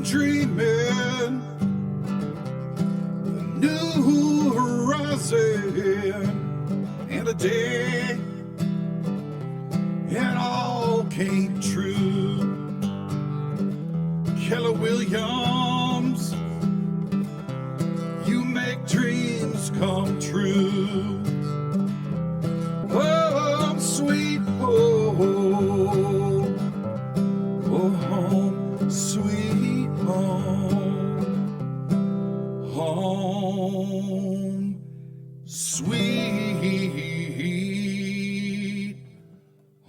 dreaming a new horizon, and a day it all came true. Keller Williams, you make dreams come true. Home sweet home, oh home sweet home, home sweet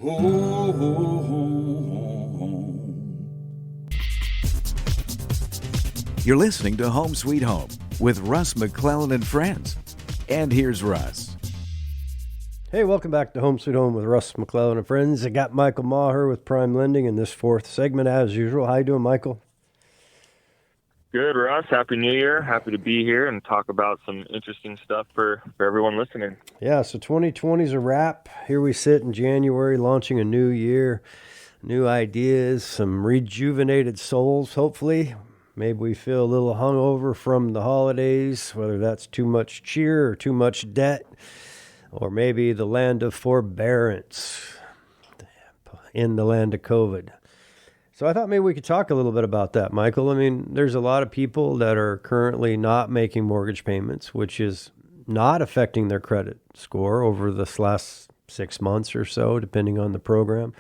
home. You're listening to Home Sweet Home with Russ, McClellan, and friends. And here's Russ. Hey, welcome back to Home Sweet Home with Russ, McClellan, and friends. I got Michael Maher with Prime Lending in this fourth segment as usual. How you doing, Michael? Good, Russ. Happy New Year. Happy to be here and talk about some interesting stuff for everyone listening. Yeah, so 2020 is a wrap. Here we sit in January, launching a new year, new ideas, some rejuvenated souls, hopefully. Maybe we feel a little hungover from the holidays, whether that's too much cheer or too much debt, or maybe the land of forbearance in the land of COVID. So I thought maybe we could talk a little bit about that, Michael. I mean, there's a lot of people that are currently not making mortgage payments, which is not affecting their credit score over this last 6 months or so, depending on the program.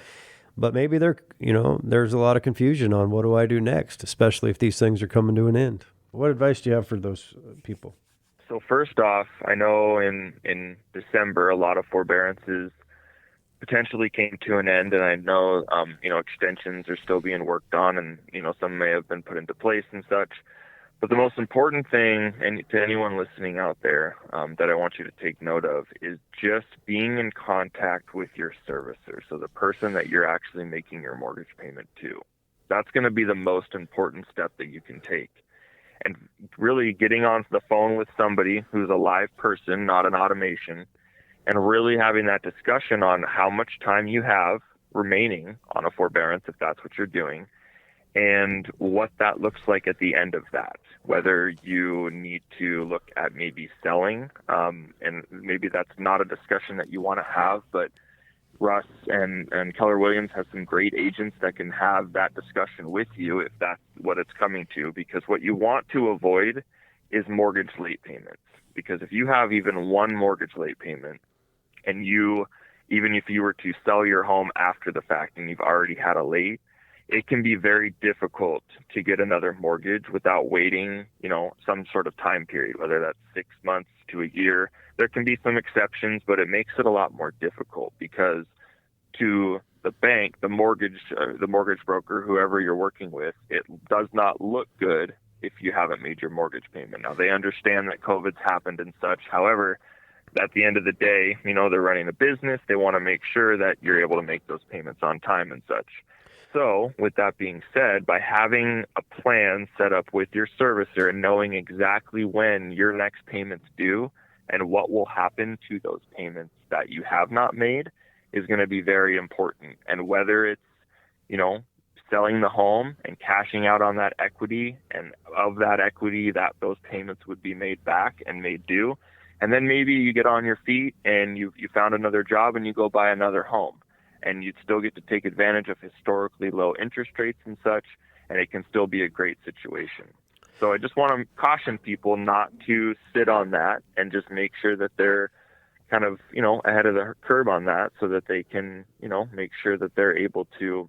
But maybe there's a lot of confusion on what do I do next, especially if these things are coming to an end. What advice do you have for those people? So first off, I know in December, a lot of forbearances potentially came to an end, and I know, extensions are still being worked on, and, some may have been put into place and such. But the most important thing, and to anyone listening out there, that I want you to take note of is just being in contact with your servicer. So the person that you're actually making your mortgage payment to. That's going to be the most important step that you can take. And really getting on the phone with somebody who's a live person, not an automation, and really having that discussion on how much time you have remaining on a forbearance, if that's what you're doing, and what that looks like at the end of that, whether you need to look at maybe selling, and maybe that's not a discussion that you want to have, but Russ and Keller Williams has some great agents that can have that discussion with you if that's what it's coming to, because what you want to avoid is mortgage late payments. Because if you have even one mortgage late payment, and even if you were to sell your home after the fact and you've already had a late, it can be very difficult to get another mortgage without waiting, some sort of time period, whether that's 6 months to a year. There can be some exceptions, but it makes it a lot more difficult because to the bank, the mortgage broker, whoever you're working with, it does not look good if you haven't made your mortgage payment. Now, they understand that COVID's happened and such. However, at the end of the day, they're running a business. They want to make sure that you're able to make those payments on time and such. So with that being said, by having a plan set up with your servicer and knowing exactly when your next payment's due and what will happen to those payments that you have not made is going to be very important. And whether it's, selling the home and cashing out on that equity, and of that equity that those payments would be made back and made due, and then maybe you get on your feet and you found another job and you go buy another home. And you'd still get to take advantage of historically low interest rates and such, and it can still be a great situation. So I just want to caution people not to sit on that and just make sure that they're kind of, ahead of the curve on that so that they can, make sure that they're able to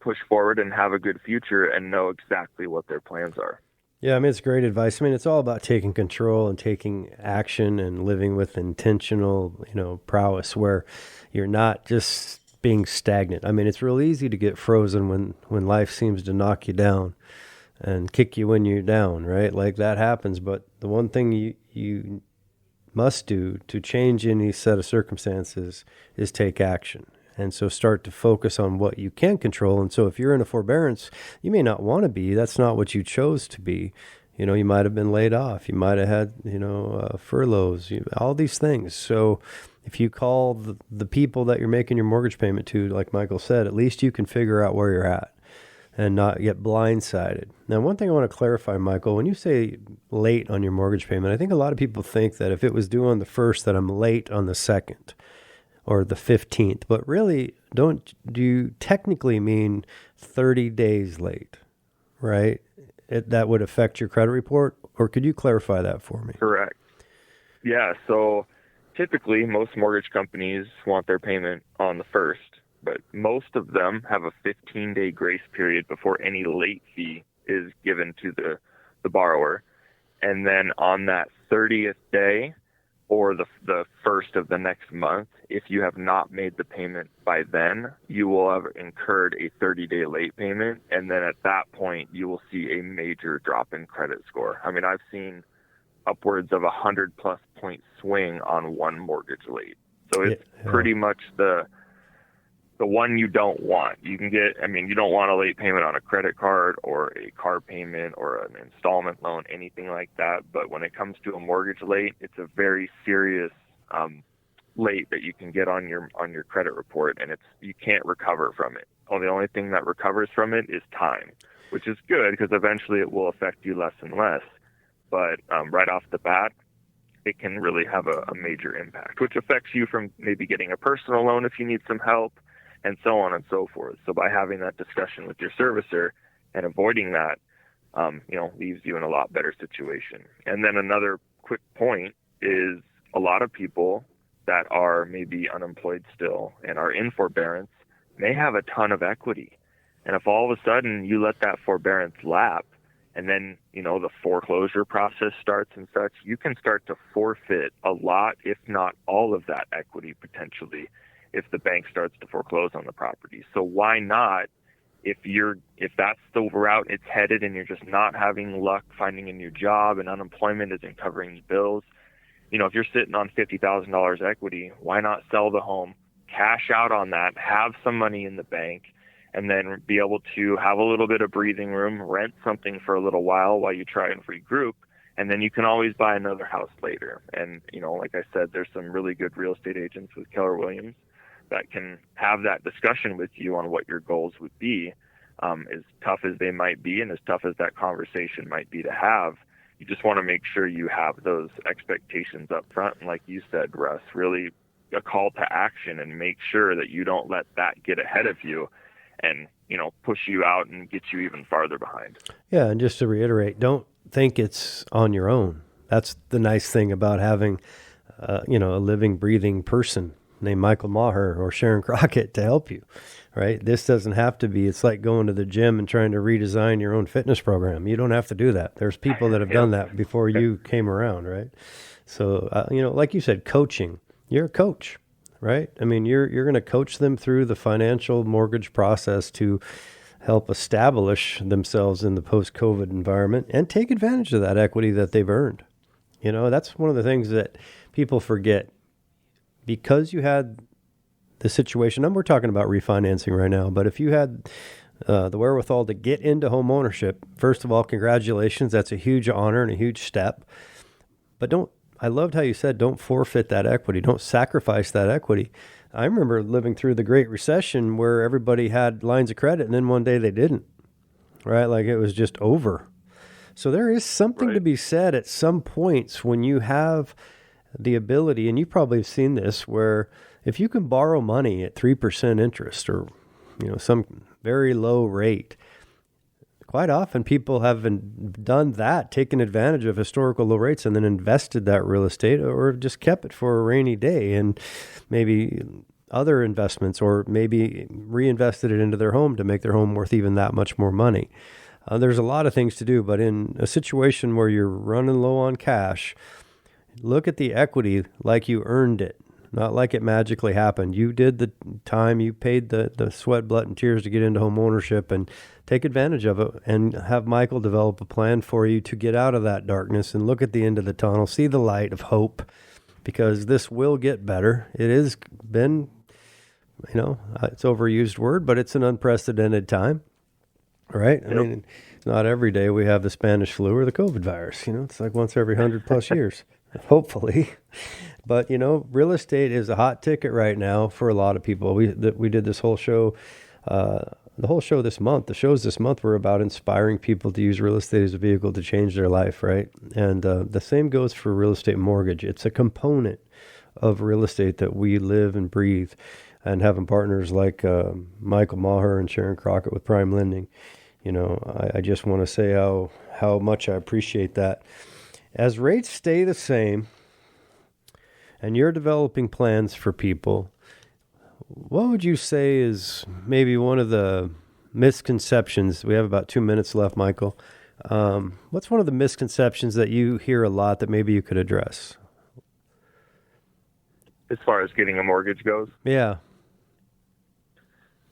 push forward and have a good future and know exactly what their plans are. Yeah, it's great advice. It's all about taking control and taking action and living with intentional, prowess where you're not just being stagnant. It's real easy to get frozen when life seems to knock you down and kick you when you're down, right? Like that happens. But the one thing you must do to change any set of circumstances is take action. And so start to focus on what you can control. And so if you're in a forbearance, you may not want to be. That's not what you chose to be. You might have been laid off. You might have had, furloughs, all these things. So if you call the people that you're making your mortgage payment to, like Michael said, at least you can figure out where you're at. and not get blindsided. Now, one thing I want to clarify, Michael, when you say late on your mortgage payment, I think a lot of people think that if it was due on the 1st, that I'm late on the 2nd or the 15th. But really, do you technically mean 30 days late, right? That would affect your credit report? Or could you clarify that for me? Correct. Yeah, so typically most mortgage companies want their payment on the 1st, but most of them have a 15-day grace period before any late fee is given to the borrower. And then on that 30th day or the 1st of the next month, if you have not made the payment by then, you will have incurred a 30-day late payment. And then at that point, you will see a major drop in credit score. I mean, I've seen upwards of 100+ point swing on one mortgage late. So it's pretty much the one you don't want. You can get, I mean, you don't want a late payment on a credit card or a car payment or an installment loan, anything like that. But when it comes to a mortgage late, it's a very serious late that you can get on your credit report, and you can't recover from it. The only thing that recovers from it is time, which is good because eventually it will affect you less and less. But right off the bat, it can really have a major impact, which affects you from maybe getting a personal loan if you need some help, and so on and so forth. So by having that discussion with your servicer and avoiding that, leaves you in a lot better situation. And then another quick point is a lot of people that are maybe unemployed still and are in forbearance may have a ton of equity. And if all of a sudden you let that forbearance lap, and then, the foreclosure process starts and such, you can start to forfeit a lot, if not all of that equity potentially, if the bank starts to foreclose on the property. So why not, if that's the route it's headed and you're just not having luck finding a new job and unemployment isn't covering your bills, if you're sitting on $50,000 equity, why not sell the home, cash out on that, have some money in the bank, and then be able to have a little bit of breathing room, rent something for a little while you try and regroup, and then you can always buy another house later. And, like I said, there's some really good real estate agents with Keller Williams that can have that discussion with you on what your goals would be. As tough as they might be and as tough as that conversation might be to have, you just want to make sure you have those expectations up front. And like you said, Russ, really a call to action, and make sure that you don't let that get ahead of you and, push you out and get you even farther behind. Yeah, and just to reiterate, don't think it's on your own. That's the nice thing about having, a living, breathing person named Michael Maher or Sharon Crockett to help you, right? This doesn't have to be, it's like going to the gym and trying to redesign your own fitness program. You don't have to do that. There's people that have done that before you came around, right? So, like you said, coaching, you're a coach, right? I mean, you're going to coach them through the financial mortgage process to help establish themselves in the post-COVID environment and take advantage of that equity that they've earned. That's one of the things that people forget. Because you had the situation, and we're talking about refinancing right now, but if you had the wherewithal to get into home ownership, first of all, congratulations. That's a huge honor and a huge step. But I loved how you said, don't forfeit that equity. Don't sacrifice that equity. I remember living through the Great Recession where everybody had lines of credit and then one day they didn't, right? Like it was just over. So there is something to be said at some points when you have the ability, and you probably have seen this, where if you can borrow money at 3% interest or, some very low rate, quite often people have done that, taken advantage of historical low rates and then invested that real estate or just kept it for a rainy day and maybe other investments, or maybe reinvested it into their home to make their home worth even that much more money. There's a lot of things to do, but in a situation where you're running low on cash, look at the equity like you earned it, not like it magically happened. You did the time, you paid the sweat, blood, and tears to get into home ownership, and take advantage of it and have Michael develop a plan for you to get out of that darkness and look at the end of the tunnel, see the light of hope, because this will get better. It has been, it's an overused word, but it's an unprecedented time, right? Yep. I mean, it's not every day we have the Spanish flu or the COVID virus. It's like once every 100+ years. Hopefully. But, real estate is a hot ticket right now for a lot of people. We did this whole show the whole show this month, the shows this month were about inspiring people to use real estate as a vehicle to change their life, right? And the same goes for real estate mortgage. It's a component of real estate that we live and breathe. And having partners like Michael Maher and Sharon Crockett with Prime Lending, I just want to say how much I appreciate that. As rates stay the same and you're developing plans for people, what would you say is maybe one of the misconceptions? We have about 2 minutes left, Michael. What's one of the misconceptions that you hear a lot that maybe you could address? As far as getting a mortgage goes? Yeah.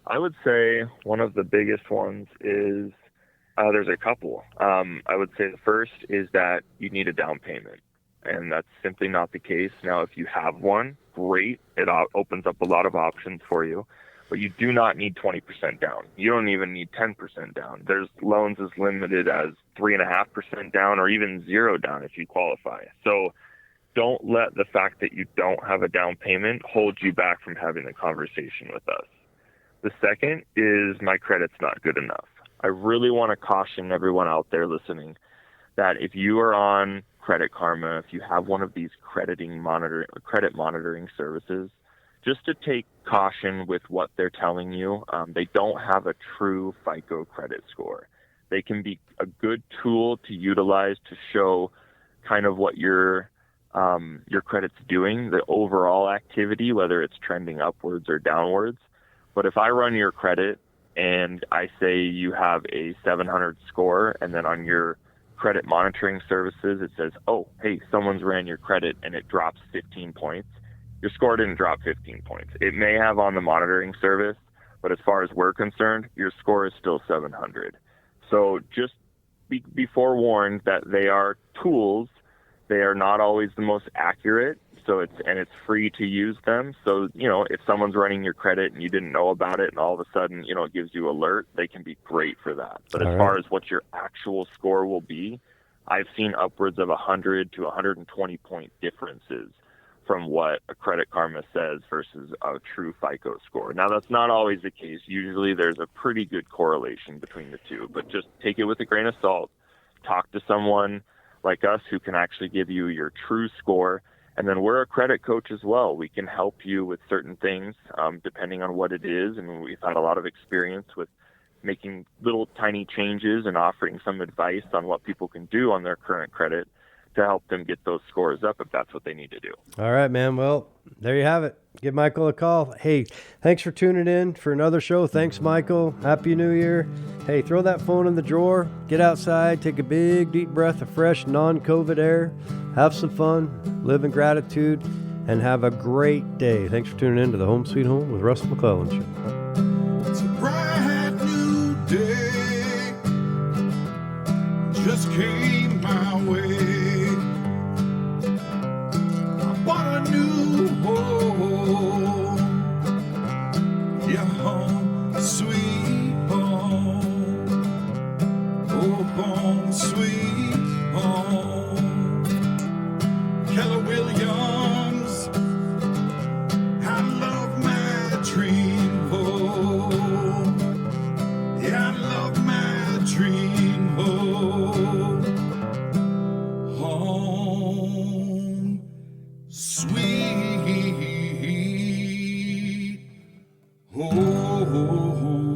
I would say one of the biggest ones is, there's a couple. I would say the first is that you need a down payment, and that's simply not the case. Now, if you have one, great. It opens up a lot of options for you, but you do not need 20% down. You don't even need 10% down. There's loans as limited as 3.5% down or even 0 down if you qualify. So don't let the fact that you don't have a down payment hold you back from having a conversation with us. The second is my credit's not good enough. I really want to caution everyone out there listening that if you are on Credit Karma, if you have one of these credit monitoring services, just to take caution with what they're telling you. They don't have a true FICO credit score. They can be a good tool to utilize to show kind of what your credit's doing, the overall activity, whether it's trending upwards or downwards. But if I run your credit and I say you have a 700 score, and then on your credit monitoring services, it says, oh, hey, someone's ran your credit and it drops 15 points. Your score didn't drop 15 points. It may have on the monitoring service, but as far as we're concerned, your score is still 700. So just be forewarned that they are tools. They are not always the most accurate. So it's free to use them. So, if someone's running your credit and you didn't know about it and all of a sudden, it gives you alert, they can be great for that. But as far as what your actual score will be, I've seen upwards of 100 to 120 point differences from what a Credit Karma says versus a true FICO score. Now, that's not always the case. Usually there's a pretty good correlation between the two, but just take it with a grain of salt. Talk to someone like us who can actually give you your true score. And then we're a credit coach as well. We can help you with certain things depending on what it is. And we've had a lot of experience with making little tiny changes and offering some advice on what people can do on their current credit to help them get those scores up if that's what they need to do. All right, man. Well, there you have it. Give Michael a call. Hey, thanks for tuning in for another show. Thanks, Michael. Happy New Year. Hey, throw that phone in the drawer. Get outside. Take a big, deep breath of fresh, non-COVID air. Have some fun. Live in gratitude. And have a great day. Thanks for tuning in to the Home Sweet Home with Russ McClellan Show. It's a bright new day. Just came my way. I bought a new home. Yeah, home, sweet home. Oh, home, sweet home. Keller Williams. I love my dream home. Yeah, I love my dream home. Home, sweet home.